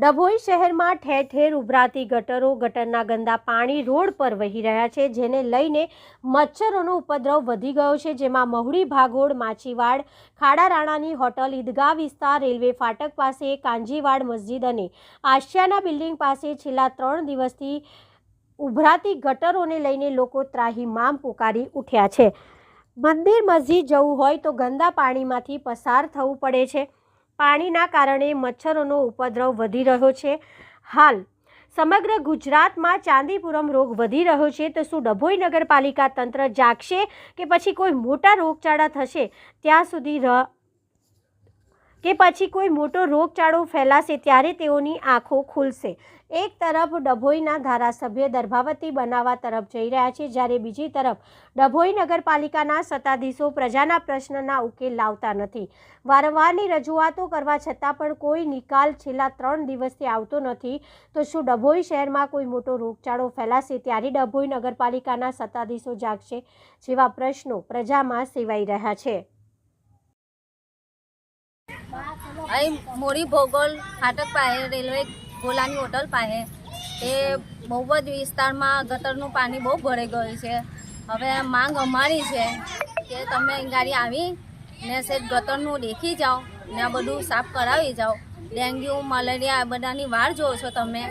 ડભોઈ શહેરમાં ઠેર ઠેર ઉભરાતી ગટરો, ગટરના ગંદા પાણી રોડ પર વહી રહ્યા છે, જેને લઈને મચ્છરોનો ઉપદ્રવ વધી ગયો છે। જેમાં મહુડી, ભાગોળ, માછીવાડ, ખાડા રાણાની હોટલ, ઈદગાહ વિસ્તાર, રેલવે ફાટક પાસે, કાંજીવાડ મસ્જિદ અને આશિયાના બિલ્ડિંગ પાસે છેલ્લા 3 દિવસથી ઉભરાતી ગટરોને લઈને લોકો ત્રાહિમામ પુકારી ઉઠ્યા છે। મંદિર, મસ્જિદ જવું હોય તો ગંદા પાણીમાંથી પસાર થવું પડે છે। પાણીના કારણે મચ્છરોનો ઉપદ્રવ વધી રહ્યો છે। હાલ સમગ્ર ગુજરાતમાં ચાંદીપુરમ રોગ વધી રહ્યો છે, તો શું ડભોઈ નગરપાલિકા તંત્ર જાગશે કે પછી કોઈ મોટા રોગચાળા થશે ત્યાં સુધી કોઈ મોટો રોગચાળો ફેલાશે ત્યારે તેઓની આંખો ખુલશે? એક તરફ ડભોઈના ધારાસભ્ય દર્ભાવતી બનાવવા તરફ જઈ રહ્યા છે, જ્યારે બીજી તરફ ડભોઈ નગરપાલિકાના સત્તાધીશો પ્રજાના પ્રશ્નના ઉકેલ લાવતા નથી। વારંવારની રજૂઆતો કરવા છતાં પણ કોઈ નિકાલ છેલ્લા 3 દિવસથી આવતો નથી। તો શું ડભોઈ શહેરમાં કોઈ મોટો રોગચાળો ફેલાશે ત્યારે ડભોઈ નગરપાલિકાના સત્તાધીશો જાગશે? જેવા પ્રશ્નો પ્રજામાં સેવાઈ રહ્યા છે। અહીં મોડી ભોગોલ ફાટક પાસે, રેલવે ગોલાની હોટલ પાસે એ બહુ જ વિસ્તારમાં ગટરનું પાણી બહુ ભરાઈ ગયું છે। હવે માંગ અમારી છે કે તમે અહીં ગાડી આવીને સેજ ગટરનું દેખી જાઓ ને આ બધું સાફ કરાવી જાઓ। ડેન્ગ્યુ, મલેરિયા આ બધાની વાર જોવો છો તમે।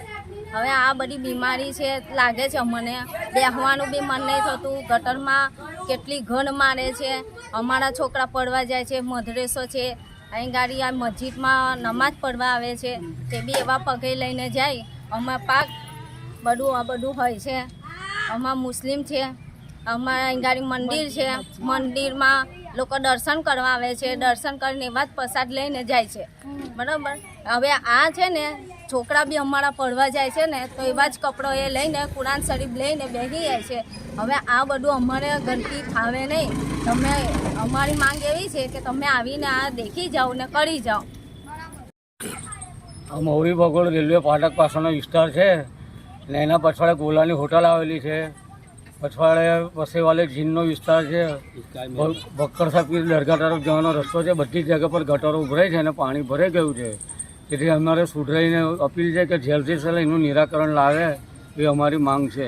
હવે આ બધી બીમારી છે લાગે છે અમને, બેસવાનું બી મન નહીં થતું। ગટરમાં કેટલી ઘણ મારે છે, અમારા છોકરા પડવા જાય છે, મધરેસો છે। અહીં ગાડી આ મસ્જિદમાં નમાજ પડવા આવે છે, તે બી એવા પગે લઈને જાય। અમારા પાક આ બધું હોય છે। અમારા મુસ્લિમ છે, અમારા અહીં ગાડી મંદિર છે, મંદિરમાં લોકો દર્શન કરવા આવે છે, દર્શન કરીને એવા જ પ્રસાદ લઈને જાય છે, બરાબર। હવે આ છે ને છોકરા બી અમારા પડવા જાય છે ને, તો એવા જ કપડો એ લઈને કુરાન શરીફ લઈને બેસી જાય છે। હવે આ બધું અમારે ગંદકી ફાવે નહીં। તમે અમારી માંગ એવી છે કે તમે આવીને આ દેખી જાઓ ને કરી જાઓ। આ મહુડી ભાગોળ રેલવે ફાટક પાસેનો વિસ્તાર છે ને એના પછવાડે ગોલાની હોટલ આવેલી છે, પછવાડે વસેવાલે જીનનો વિસ્તાર છે, ભક્કર સાપી દરગાહ તરફ જવાનો રસ્તો છે। બધી જગ્યા પર ગટરો ઉભરાય છે અને પાણી ભરાઈ ગયું છે। તેથી અમારે સુધરાઈને અપીલ છે કે જલ્દી એનું નિરાકરણ લાવે એ અમારી માંગ છે।